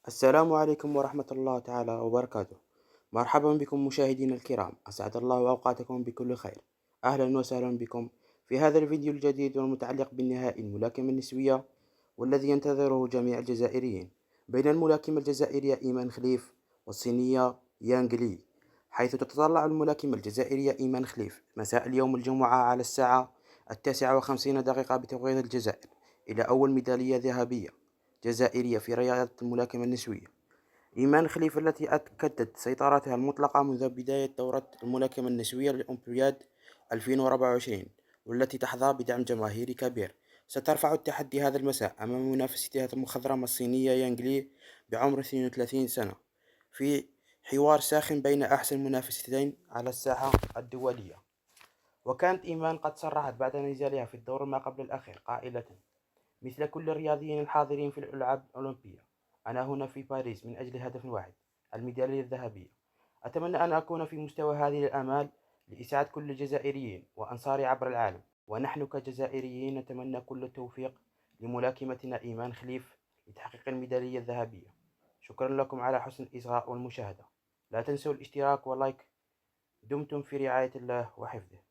السلام عليكم ورحمة الله تعالى وبركاته. مرحبا بكم مشاهدينا الكرام، أسعد الله أوقاتكم بكل خير. أهلا وسهلا بكم في هذا الفيديو الجديد والمتعلق بالنهائي الملاكمة النسوية، والذي ينتظره جميع الجزائريين، بين الملاكمة الجزائرية إيمان خليف والصينية يانغ لي. حيث تتطلع الملاكمة الجزائرية إيمان خليف مساء اليوم الجمعة على الساعة 9:50 بتوقيت الجزائر إلى أول ميدالية ذهبية جزائرية في رياضة الملاكمة النسوية. إيمان خليف التي أكدت سيطرتها المطلقة منذ بداية دورة الملاكمة النسوية للأولمبياد 2024، والتي تحظى بدعم جماهيري كبير، سترفع التحدي هذا المساء أمام منافستها المخضرمة الصينية يانغ لي بعمر 32 سنة، في حوار ساخن بين أحسن منافستين على الساحة الدولية. وكانت إيمان قد صرحت بعد نزالها في الدور ما قبل الأخير قائلة: مثل كل الرياضيين الحاضرين في الألعاب الأولمبية، أنا هنا في باريس من أجل هدف واحد، الميدالية الذهبية. أتمنى أن أكون في مستوى هذه الآمال لإسعاد كل الجزائريين وأنصاري عبر العالم، ونحن كجزائريين نتمنى كل التوفيق لملاكمتنا إيمان خليف لتحقيق الميدالية الذهبية. شكرا لكم على حسن الإصغاء والمشاهدة. لا تنسوا الاشتراك واللايك. دمتم في رعاية الله وحفظه.